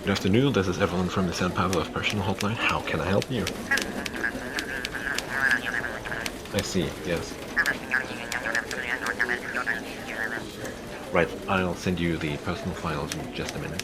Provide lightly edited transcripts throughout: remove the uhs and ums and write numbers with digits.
Good afternoon, this is Evelyn from the San Pablo of Personal Hotline. How can I help you? I see, yes. Right, I'll send you the personal files in just a minute.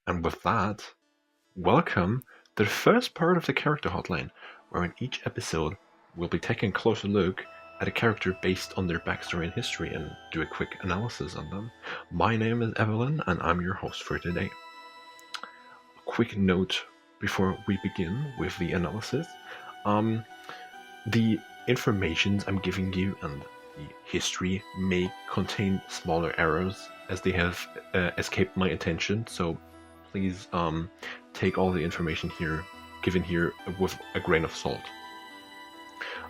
And with that, welcome to the first part of the Character Hotline, where in each episode we'll be taking a closer look at a character based on their backstory and history and do a quick analysis on them. My name is Evelyn and I'm your host for today. A quick note before we begin with the analysis. The information I'm giving you and the history may contain smaller errors as they have escaped my attention, so please take all the information given here with a grain of salt.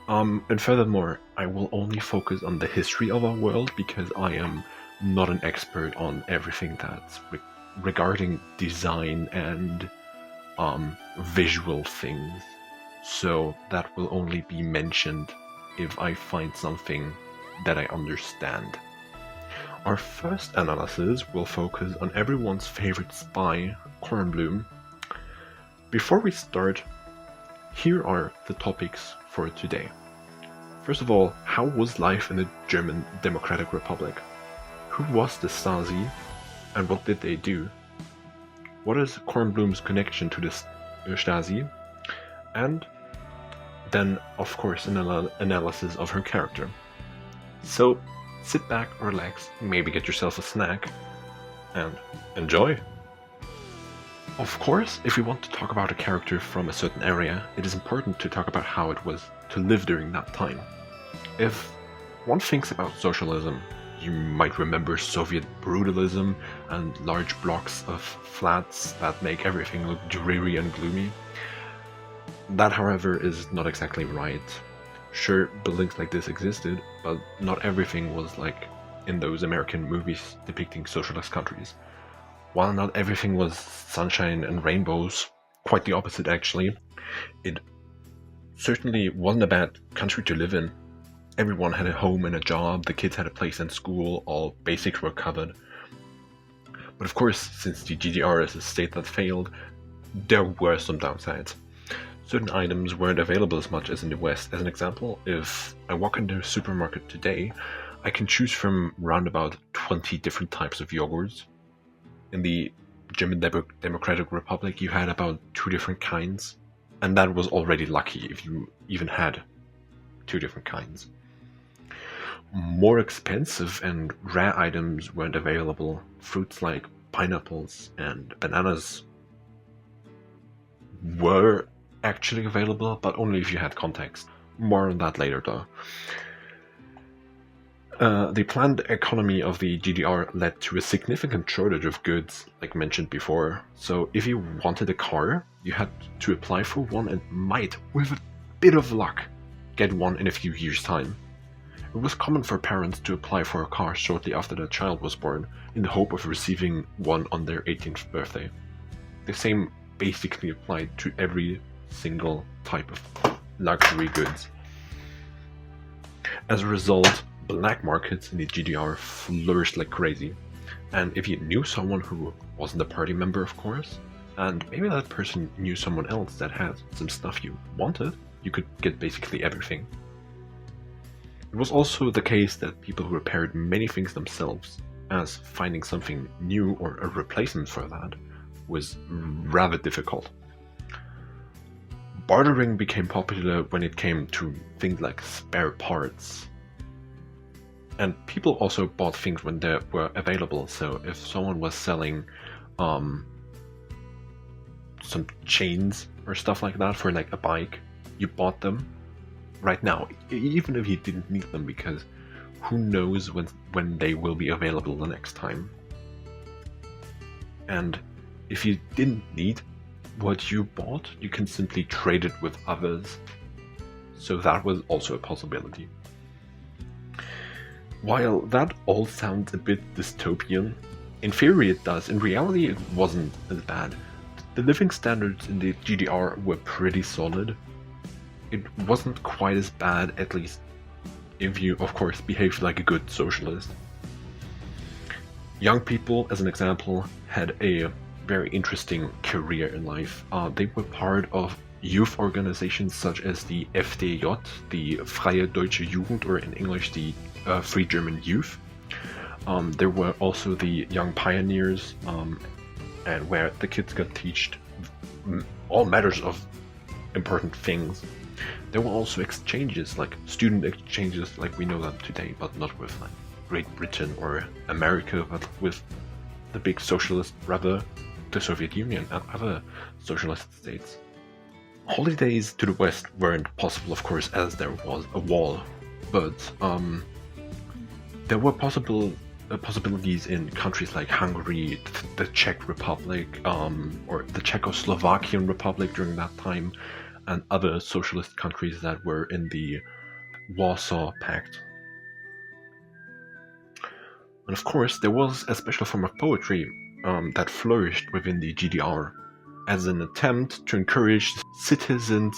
And furthermore, I will only focus on the history of our world because I am not an expert on everything that's regarding design and visual things. So that will only be mentioned if I find something that I understand. Our first analysis will focus on everyone's favorite spy, Bkornblume. Before we start, here are the topics for today. First of all, how was life in the German Democratic Republic? Who was the Stasi and what did they do? What is Bkornblume's connection to the Stasi? And then, of course, an analysis of her character. So, sit back, relax, maybe get yourself a snack, and enjoy! Of course, if we want to talk about a character from a certain area, it is important to talk about how it was to live during that time. If one thinks about socialism, you might remember Soviet brutalism and large blocks of flats that make everything look dreary and gloomy. That, however, is not exactly right. Sure, buildings like this existed, but not everything was like in those American movies depicting socialist countries. While not everything was sunshine and rainbows, quite the opposite actually, it certainly wasn't a bad country to live in. Everyone had a home and a job, the kids had a place in school, all basics were covered. But of course, since the GDR is a state that failed, there were some downsides. Certain items weren't available as much as in the West. As an example, if I walk into a supermarket today, I can choose from round about 20 different types of yogurts. In the German Democratic Republic, you had about 2 different kinds, and that was already lucky if you even had 2 different kinds. More expensive and rare items weren't available. Fruits like pineapples and bananas were actually available, but only if you had context. More on that later though. The planned economy of the GDR led to a significant shortage of goods, like mentioned before. So if you wanted a car, you had to apply for one and might, with a bit of luck, get one in a few years' time. It was common for parents to apply for a car shortly after their child was born, in the hope of receiving one on their 18th birthday. The same basically applied to every single type of luxury goods. As a result, black markets in the GDR flourished like crazy. And if you knew someone who wasn't a party member, of course, and maybe that person knew someone else that had some stuff you wanted, you could get basically everything. It was also the case that people repaired many things themselves, as finding something new or a replacement for that was rather difficult. Bartering became popular when it came to things like spare parts. And people also bought things when they were available, so if someone was selling some chains or stuff like that for like a bike, you bought them right now, even if you didn't need them, because who knows when they will be available the next time. And if you didn't need what you bought, you can simply trade it with others. So that was also a possibility. While that all sounds a bit dystopian, in theory it does, in reality it wasn't as bad. The living standards in the GDR were pretty solid. It wasn't quite as bad, at least if you, of course, behaved like a good socialist. Young people, as an example, had a very interesting career in life. They were part of youth organizations such as the FDJ, the Freie Deutsche Jugend, or in English, the Free German Youth. There were also the Young Pioneers, and where the kids got taught all matters of important things. There were also exchanges, like student exchanges like we know them today, but not with like Great Britain or America, but with the big socialist brother, the Soviet Union, and other socialist states. Holidays to the west weren't possible, of course, as there was a wall, but there were possibilities in countries like Hungary, the Czech Republic, or the Czechoslovakian Republic during that time, and other socialist countries that were in the Warsaw Pact. And of course, there was a special form of poetry that flourished within the GDR as an attempt to encourage citizens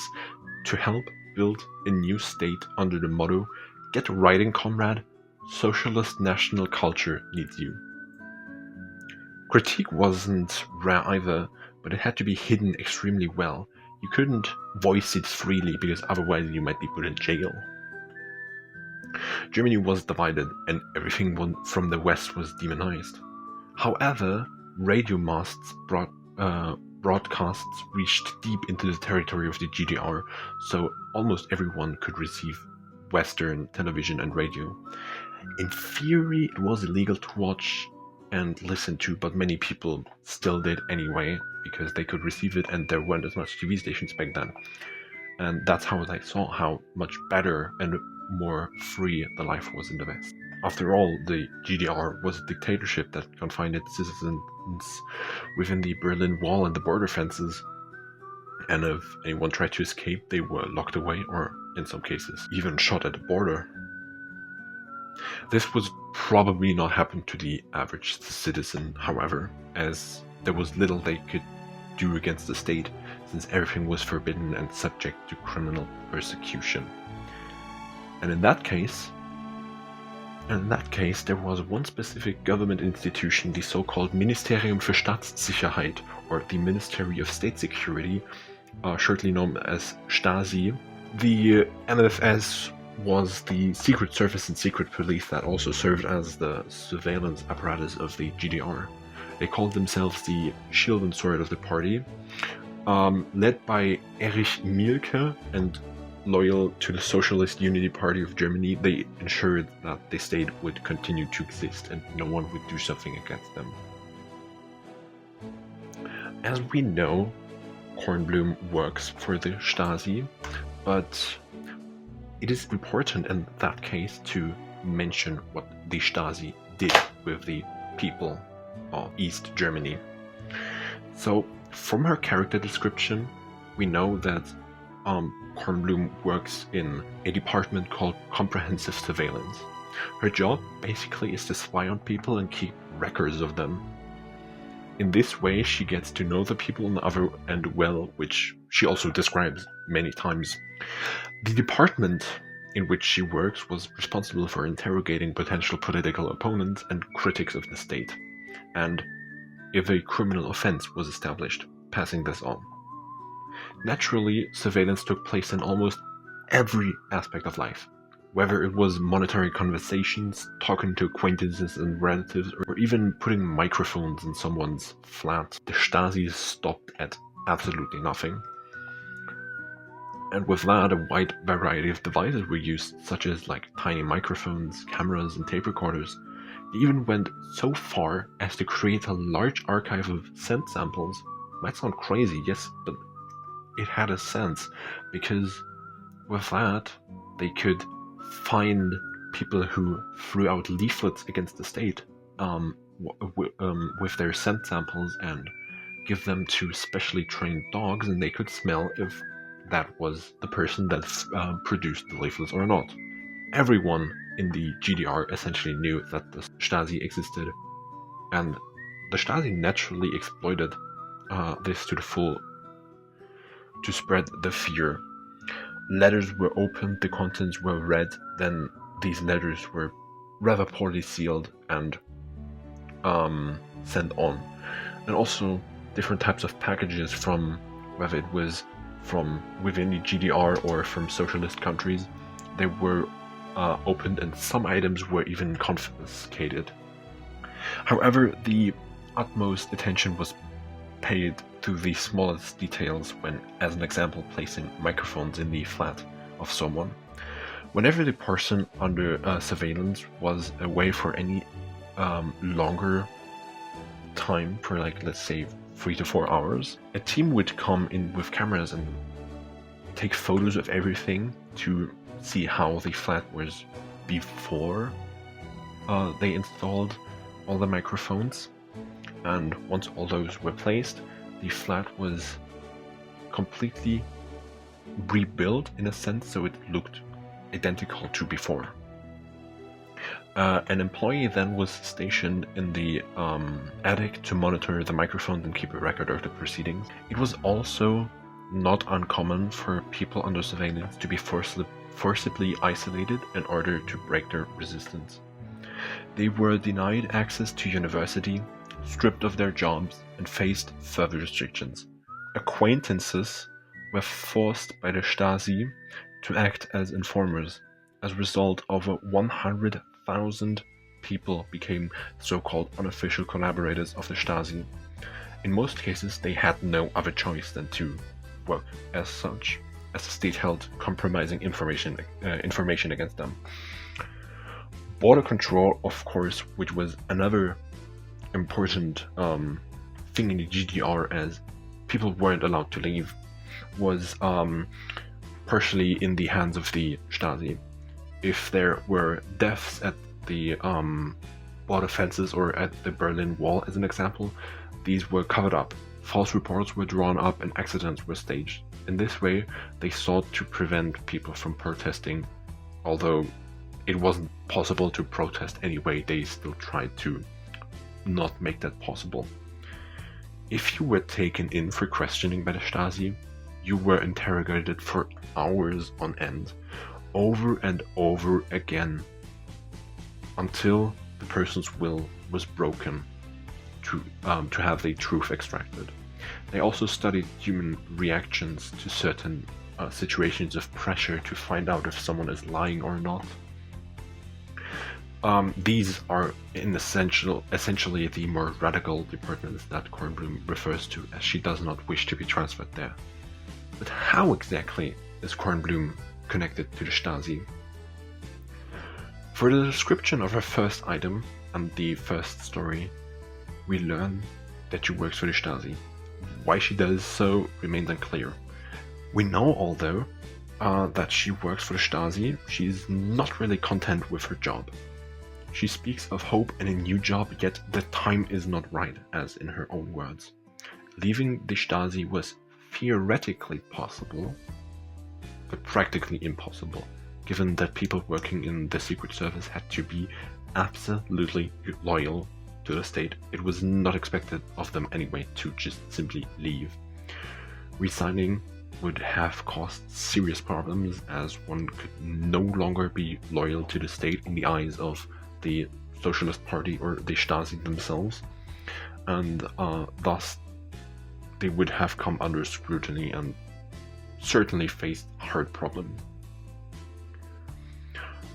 to help build a new state under the motto, "Get writing, comrade, socialist national culture needs you." Critique wasn't rare either, but it had to be hidden extremely well. You couldn't voice it freely because otherwise you might be put in jail. Germany was divided and everything from the west was demonized. However, radio masts broadcasts reached deep into the territory of the GDR, so almost everyone could receive Western television and radio. In theory, it was illegal to watch and listen to, but many people still did anyway because they could receive it and there weren't as much TV stations back then. And that's how they saw how much better and more free the life was in the West. After all, the GDR was a dictatorship that confined its citizens within the Berlin Wall and the border fences, and if anyone tried to escape, they were locked away or, in some cases, even shot at the border. This would probably not happen to the average citizen, however, as there was little they could do against the state, since everything was forbidden and subject to criminal persecution. And in that case, there was one specific government institution, the so-called Ministerium für Staatssicherheit, or the Ministry of State Security, shortly known as Stasi. The MFS was the secret service and secret police that also served as the surveillance apparatus of the GDR. They called themselves the shield and sword of the party, led by Erich Mielke and loyal to the Socialist Unity Party of Germany. They ensured that the state would continue to exist and no one would do something against them. As we know, Bkornblume works for the Stasi, but it is important in that case to mention what the Stasi did with the people of East Germany. So, from her character description, we know that Bkornblume works in a department called Comprehensive Surveillance. Her job basically is to spy on people and keep records of them. In this way, she gets to know the people on the other end well, which she also describes many times. The department in which she works was responsible for interrogating potential political opponents and critics of the state, and if a criminal offense was established, passing this on. Naturally, surveillance took place in almost every aspect of life, whether it was monetary conversations, talking to acquaintances and relatives, or even putting microphones in someone's flat. The Stasi stopped at absolutely nothing. And with that, a wide variety of devices were used, such as like tiny microphones, cameras, and tape recorders. They even went so far as to create a large archive of scent samples. Might sound crazy, yes, but it had a sense, because with that, they could find people who threw out leaflets against the state with their scent samples and give them to specially trained dogs, and they could smell if that was the person that produced the leaflets or not. Everyone in the GDR essentially knew that the Stasi existed, and the Stasi naturally exploited this to the full to spread the fear. Letters were opened, the contents were read, then these letters were rather poorly sealed and sent on. And also, different types of packages from whether it was from within the GDR or from socialist countries. They were opened and some items were even confiscated. However, the utmost attention was paid to the smallest details when, as an example, placing microphones in the flat of someone. Whenever the person under surveillance was away for any longer time, for like, let's say 3 to 4 hours, a team would come in with cameras and take photos of everything to see how the flat was before they installed all the microphones. And once all those were placed, the flat was completely rebuilt in a sense, so it looked identical to before. An employee then was stationed in the attic to monitor the microphones and keep a record of the proceedings. It was also not uncommon for people under surveillance to be forcibly isolated in order to break their resistance. They were denied access to university, stripped of their jobs, and faced further restrictions. Acquaintances were forced by the Stasi to act as informers. As a result, over 100,000 people became so-called unofficial collaborators of the Stasi. In most cases, they had no other choice than to work as such, as the state held compromising information against them. Border control, of course, which was another important thing in the GDR, as people weren't allowed to leave, was partially in the hands of the Stasi. If there were deaths at the border fences or at the Berlin Wall, as an example, these were covered up. False reports were drawn up and accidents were staged. In this way, they sought to prevent people from protesting. Although it wasn't possible to protest anyway, they still tried to not make that possible. If you were taken in for questioning by the Stasi, you were interrogated for hours on end, over and over again, until the person's will was broken to have the truth extracted. They also studied human reactions to certain situations of pressure to find out if someone is lying or not. These are essentially the more radical departments that Bkornblume refers to, as she does not wish to be transferred there. But how exactly is Bkornblume connected to the Stasi? For the description of her first item and the first story, we learn that she works for the Stasi. Why she does so remains unclear. We know, although, that she works for the Stasi, she's not really content with her job. She speaks of hope and a new job, yet the time is not right, as in her own words. Leaving the Stasi was theoretically possible, but practically impossible, given that people working in the Secret Service had to be absolutely loyal to the state. It was not expected of them anyway to just simply leave. Resigning would have caused serious problems, as one could no longer be loyal to the state in the eyes of the Socialist Party or the Stasi themselves, and thus they would have come under scrutiny and certainly faced hard problems.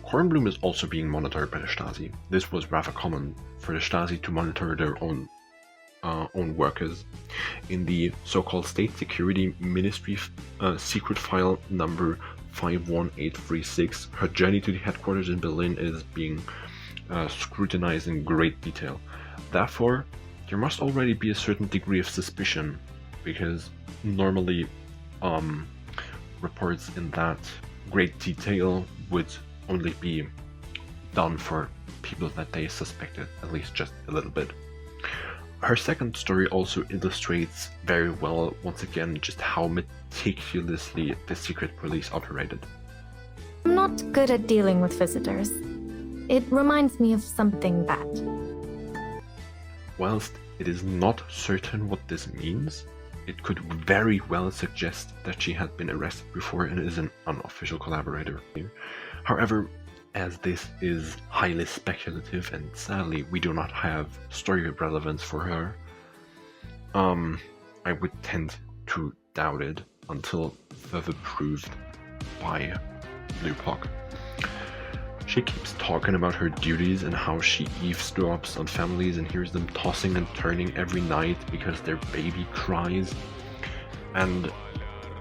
Bkornblume is also being monitored by the Stasi. This was rather common for the Stasi to monitor their own workers. In the so-called State Security Ministry secret file number 51836, her journey to the headquarters in Berlin is being scrutinized in great detail. Therefore, there must already be a certain degree of suspicion, because normally reports in that great detail would only be done for people that they suspected at least just a little bit. Her second story also illustrates very well, once again, just how meticulously the secret police operated. I'm not good at dealing with visitors. It reminds me of something bad. Whilst it is not certain what this means, it could very well suggest that she had been arrested before and is an unofficial collaborator. However, as this is highly speculative and sadly we do not have story relevance for her, I would tend to doubt it until further proved by Bluepock. She keeps talking about her duties and how she eavesdrops on families and hears them tossing and turning every night because their baby cries, and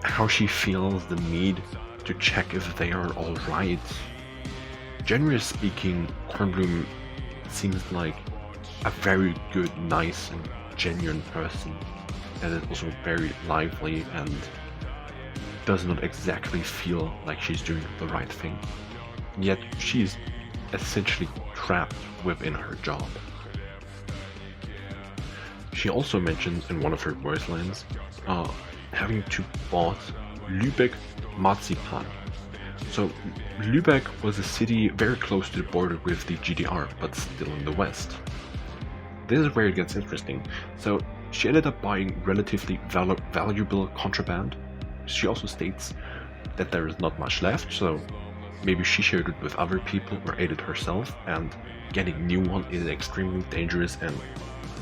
how she feels the need to check if they are alright. Generally speaking, Bkornblume seems like a very good, nice and genuine person, and is also very lively and does not exactly feel like she's doing the right thing. Yet she's essentially trapped within her job. She also mentions in one of her voice lines having to bought Lübeck Marzipan. So Lübeck was a city very close to the border with the GDR, but still in the west. This is where it gets interesting. So she ended up buying relatively valuable contraband. She also states that there is not much left, so maybe she shared it with other people or ate it herself, and getting new one is extremely dangerous and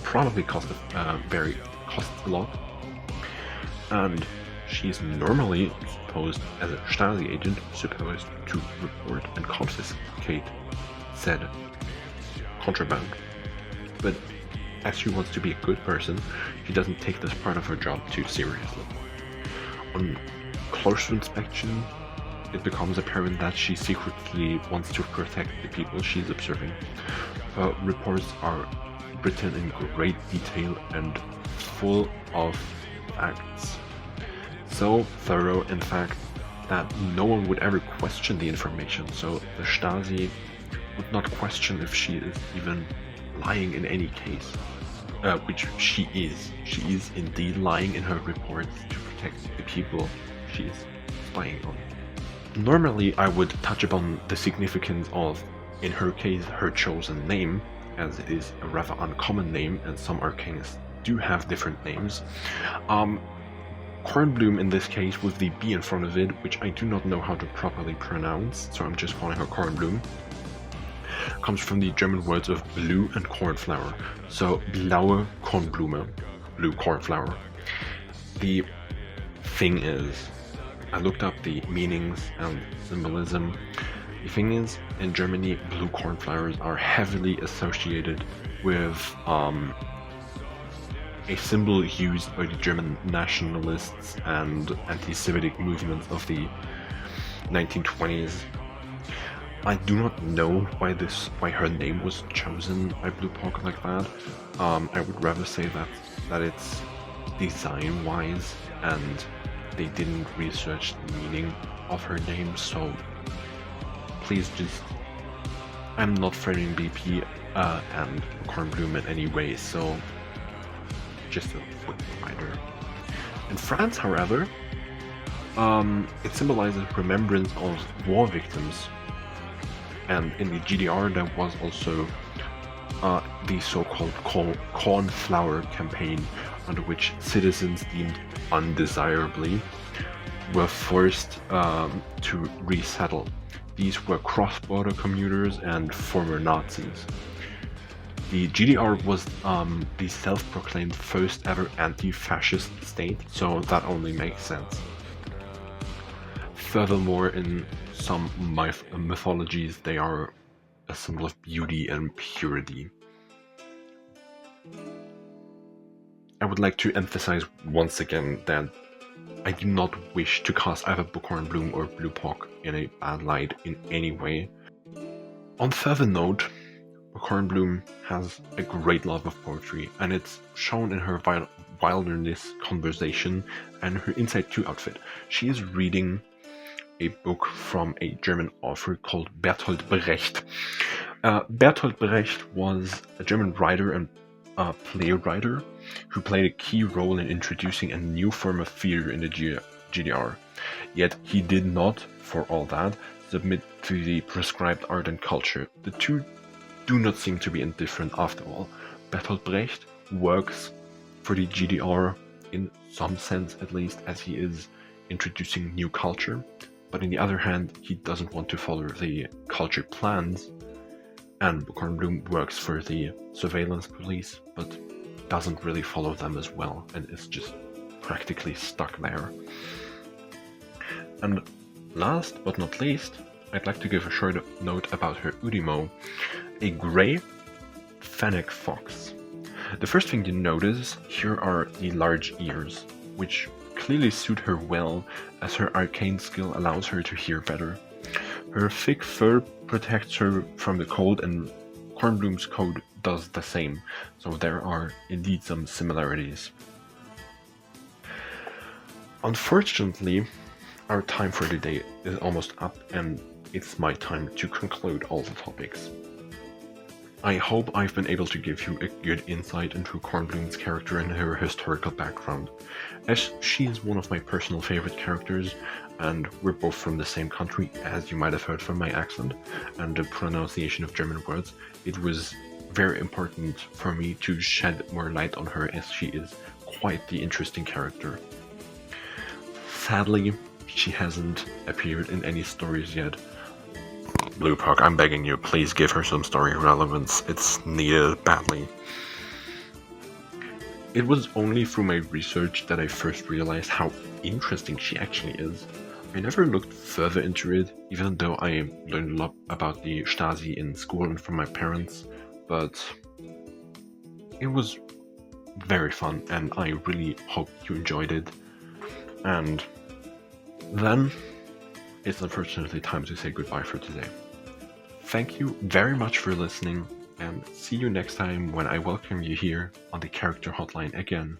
probably costs a lot. And she's normally supposed, as a Stasi agent, supposed to report and confiscate said contraband. But as she wants to be a good person, she doesn't take this part of her job too seriously. On closer inspection, it becomes apparent that she secretly wants to protect the people she's observing. Her reports are written in great detail and full of facts. So thorough, in fact, that no one would ever question the information, so the Stasi would not question if she is even lying in any case. Which she is. She is indeed lying in her reports to protect the people she is spying on. Normally, I would touch upon the significance of, in her case, her chosen name, as it is a rather uncommon name and some arcanists do have different names. Bkornblume in this case with the B in front of it, which I do not know how to properly pronounce, so I'm just calling her Bkornblume, comes from the German words of blue and cornflower, so blaue Kornblume, blue cornflower. The thing is, I looked up the meanings and symbolism. The thing is, in Germany, blue cornflowers are heavily associated with a symbol used by the German nationalists and anti-Semitic movements of the 1920s. I do not know why her name was chosen by Bluepock like that. I would rather say that it's design-wise, and they didn't research the meaning of her name. So please I'm not threatening BP and Bkornblume in any way. So just a quick reminder. In France, however, it symbolizes remembrance of war victims. And in the GDR there was also the so-called cornflower campaign, under which citizens deemed undesirably were forced to resettle. These were cross-border commuters and former Nazis. The GDR was the self-proclaimed first ever anti-fascist state, so that only makes sense. Furthermore, in some mythologies, they are a symbol of beauty and purity. I would like to emphasize once again that I do not wish to cast either Bkornblume or Bluepock in a bad light in any way. On further note, Bkornblume has a great love of poetry, and it's shown in her wilderness conversation and her Inside 2 outfit. She is reading a book from a German author called Bertolt Brecht. Bertolt Brecht was a German writer and playwright who played a key role in introducing a new form of theater in the GDR. Yet he did not, for all that, submit to the prescribed art and culture. The two do not seem to be indifferent after all. Bertolt Brecht works for the GDR in some sense, at least, as he is introducing new culture, but on the other hand, he doesn't want to follow the culture plans, and Bkornblume works for the surveillance police, but doesn't really follow them as well and is just practically stuck there. And last but not least, I'd like to give a short note about her Udimo, a grey fennec fox. The first thing you notice here are the large ears, which clearly suit her well as her arcane skill allows her to hear better. Her thick fur protects her from the cold, and Bkornblume's coat does the same, so there are indeed some similarities. Unfortunately, our time for today is almost up, and it's my time to conclude all the topics. I hope I've been able to give you a good insight into Bkornblume's character and her historical background, as she is one of my personal favorite characters, and we're both from the same country, as you might have heard from my accent and the pronunciation of German words. It was very important for me to shed more light on her, as she is quite the interesting character. Sadly, she hasn't appeared in any stories yet. Bluepuck, I'm begging you, please give her some story relevance. It's needed badly. It was only through my research that I first realized how interesting she actually is. I never looked further into it, even though I learned a lot about the Stasi in school and from my parents, but it was very fun and I really hope you enjoyed it. And then it's unfortunately time to say goodbye for today. Thank you very much for listening, and see you next time when I welcome you here on the Character Hotline again.